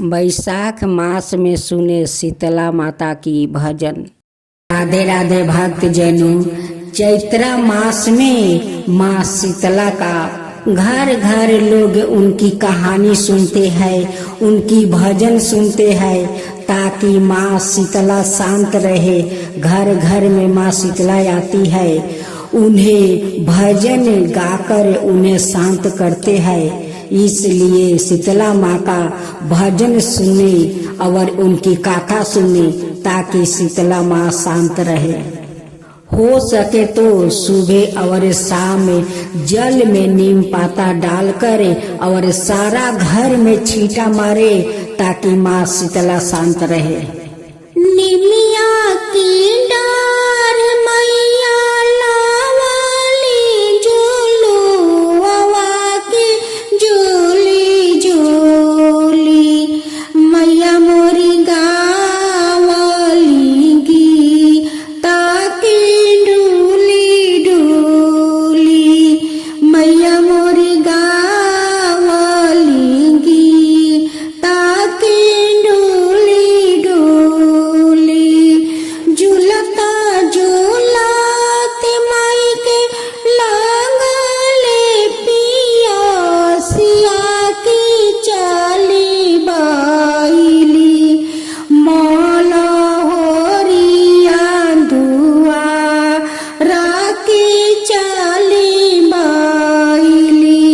बैसाख मास में सुने शीतला माता की भजन। राधे राधे भक्त जनों, चैत्रा मास में माँ शीतला का घर घर लोग उनकी कहानी सुनते हैं, उनकी भजन सुनते हैं ताकि माँ शीतला शांत रहे। घर घर में माँ शीतला आती है, उन्हें भजन गाकर उन्हें शांत करते हैं। इसलिए शीतला माँ का भजन सुने और उनकी कथा सुने ताकि शीतला माँ शांत रहे। हो सके तो सुबह और शाम जल में नीम पाता डालकर और सारा घर में छींटा मारे ताकि माँ शीतला शांत रहे। निमिया की डार मैया लावाली झूलू हवा की झूली झूली मैया मोरी गावाली गी ताकि डूली डूली मैया मोरी गावाली गी ताकि डूली डूली झूलता झूलाते माई के लागले पिया सिया की चाली बाईली मौला होरिया दुआ राकी चाली बाईली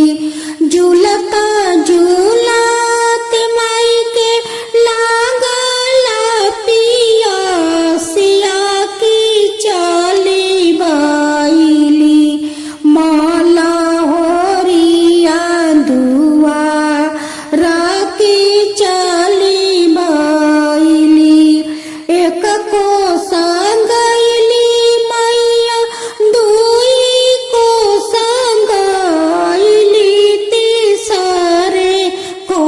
झूलता झूलाते माई के लागला पिया सिया की चाली बाईली मौला होरिया दुआ राकी चाली बाईली एक को संगैली मैया दुई को संगैली तीसरे को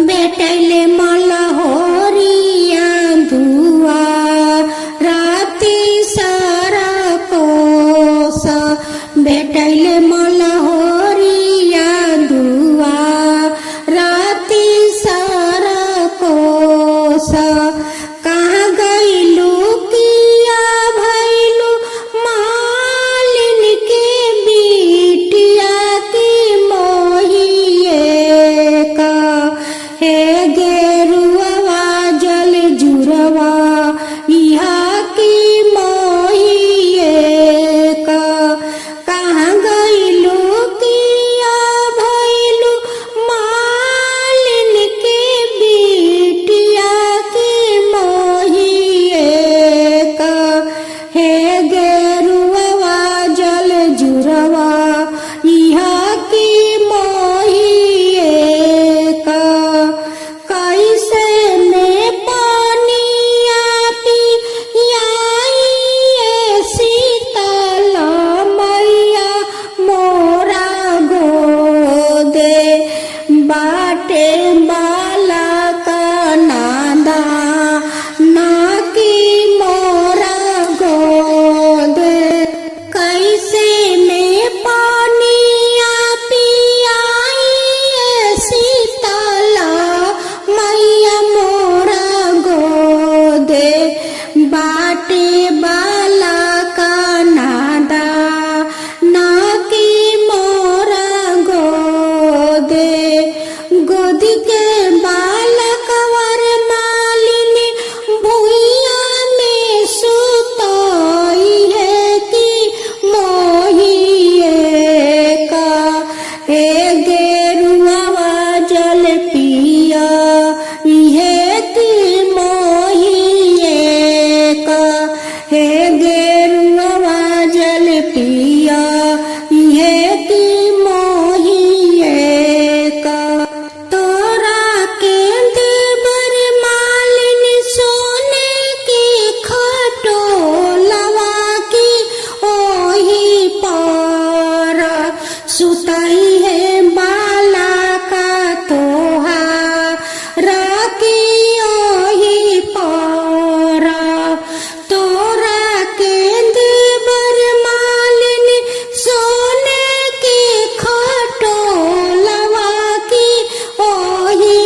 बेटले मला होरिया दुआ राती सारा कोस बेटले मला होरिया दुआ राती सारा कोस कहाँ गईलू किया भैलू मालिन के बिटिया की मोहिए का हे गेरुआ जल जुरवा इहा की मोहिए का कहाँ गईलू किया भैलू मालिन के बिटिया की मोहिए का हे गेरुआ जल जुरवा इहा की मोहिए का कैसे में पानिया पियाई शीतला मैया मोरा गोदे बाटे बाला का नादा ना की मोरा गोदे कैसे में पानिया पियाई शीतला मैया मोरा गोदे बाटे बाला का नादा ना की मोरा गोदे गोदी के बालक वर मालिनी भुइया में सुताई है कि मोहिए का हे गेरुआ जल पिया इहे की मोहिए का हे गेरुआ जल पिया इहे की मोहिए का तोरा के देवर मालिन सोने की खटोलवा की ओही पर सुताई है बाला का तोहा राकी ओही पर तोरा के देवर मालिन सोने की खटोलवा की ओही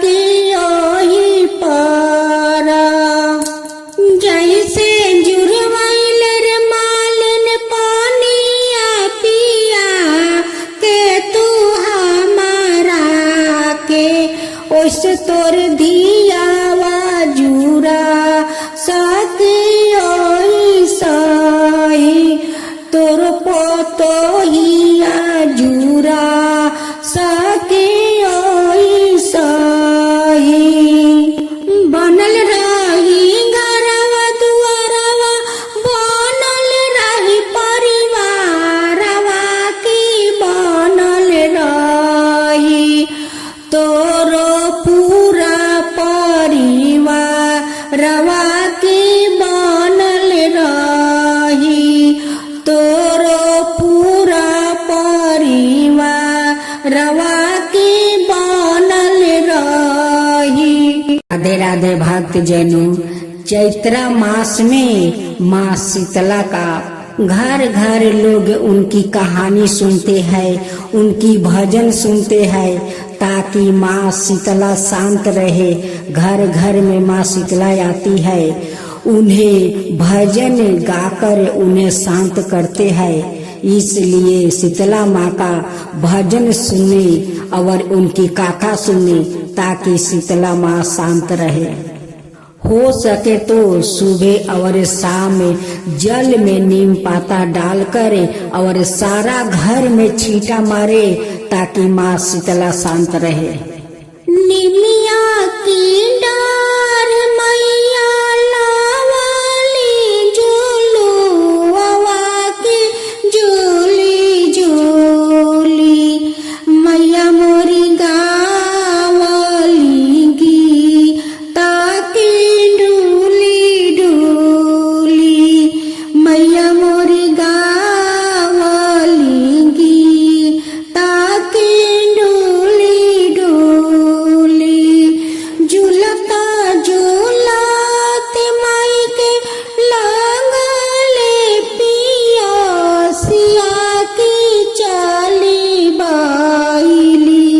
की ओही पर जैसे जुरवैल रे मालिन पानिया पिया के तू हमारा के ओइसे तोर दियावा जुरा सकियो सही तोर पोतोहिया जुरा सकियो सही बनल रही घरवा दुआरवा बनल रही परिवारवा की बनल रही तोरो पूरा परिवारवा की बनल रही तोरो पूरा परिवारवा की बनल रही। राधे राधे भक्त जनों, चैत्रा मास में माँ शीतला का घर घर लोग उनकी कहानी सुनते हैं, उनकी भजन सुनते हैं ताकि माँ शीतला शांत रहे। घर घर में माँ शीतला आती है, उन्हें भजन गाकर उन्हें शांत करते हैं। इसलिए शीतला माँ का भजन सुने और उनकी कथा सुने ताकि शीतला माँ शांत रहे। हो सके तो सुबह और शाम जल में नीम पाता डालकर और सारा घर में छींटा मारे ताकि माँ शीतला शांत रहे। निमिया की डार मैया लावाली झूलुआ की झूली झूली मैया मोरी गावली गीता की डूली डूली मैया मोरी गावली गीता की डूली डूली झूलता झूलते माई के लगले पिया सिया की चली बाइली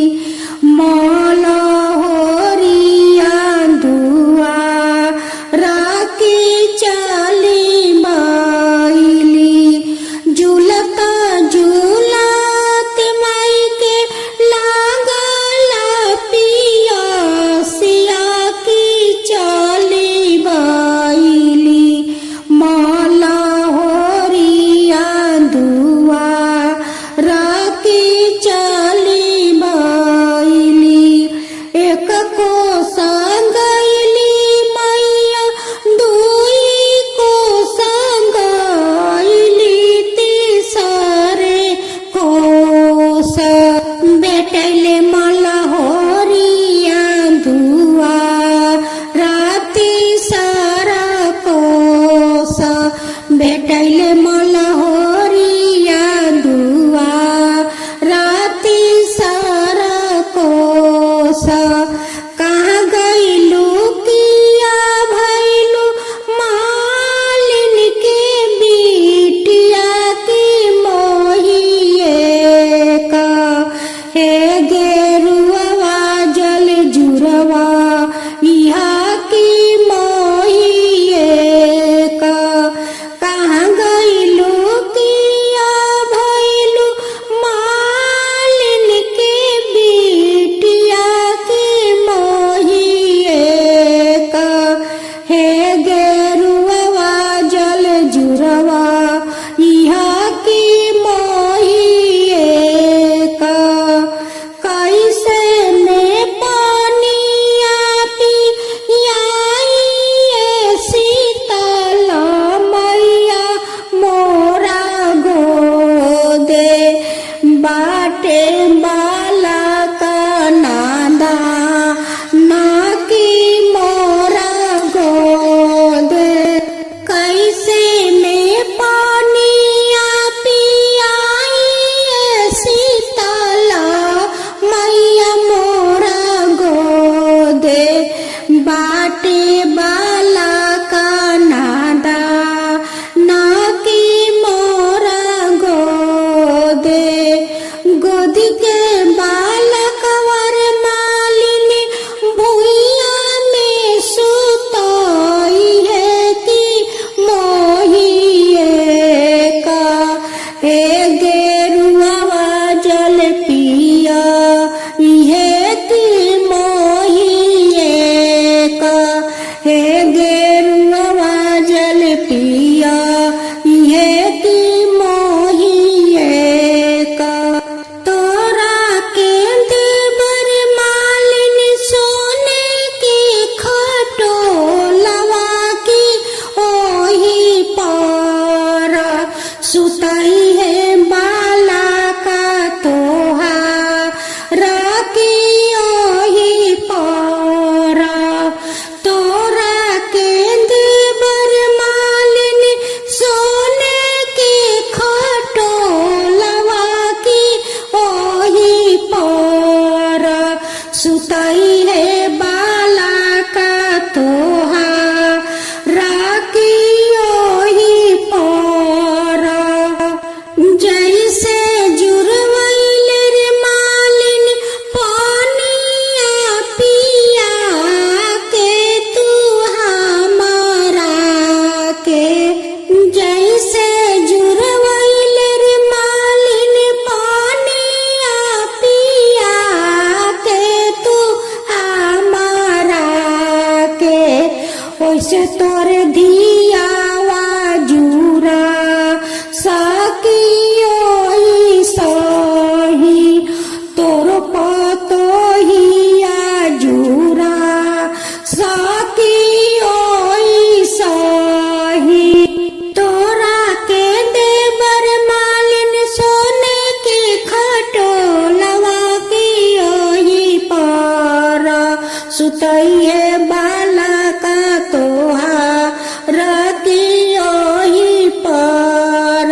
मौला होरिया दुआरा की चली बाइली झूलता झूलते माई के लागला पिया सिया की चली बाइली मौला होरिया दुआरा की चली बाइली एक को संगैली मैया दुई को संगैली तीसरे को बेटले मला होरिया दुआरा तीसरा को बेटले मला होरिया दुआरा तीसरा को कहाँ गईलू किया भैलू मालिन के बिटिया की मोहिए का हे गेरुआ जल जुरवा यहाँ की मोहिए का कहाँ गईलू किया भैलू मालिन के बिटिया की मोहिए का हे गेरुआ जल जुरवा यहाँ की मोहिए का कैसे में पानिया पियाइए शीतला मैया मोरा गोदे बाटे बाला का नादा ना की मोरा गोदे कैसे में पानिया पियाइए शीतला मैया मोरा गोदे बाटे बाला का नादा ना की मोरा गोदे गोदी के बालक वर मालिनी ओसे तोर धियावा जुरा सकियो सही तोर पतोहिया जुरा सकियो सही तोरा के देवर मालिन सोने के खटोलवा की ओही पर सुतइए बाला का तोहा रती ओही पर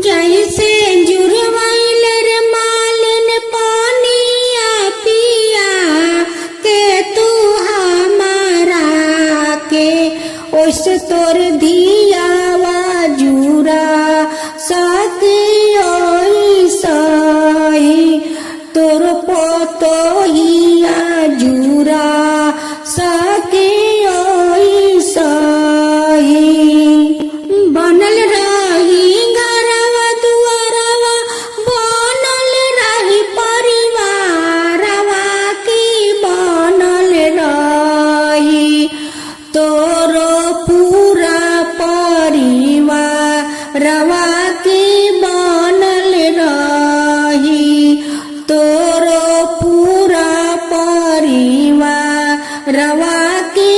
जैसे जुरवाइल रे मालिन पानिया पिया के तू हमारा के ओसे तोर धियावा जुरा सकियो सही तोर पतोहिया जुरा सकियो सही बनल रही घरवा दुआरवा बनल रही परिवारवा की बनल रही तोरो पूरा परिवारवा की बनल रही तोरो पूरा परिवारवा की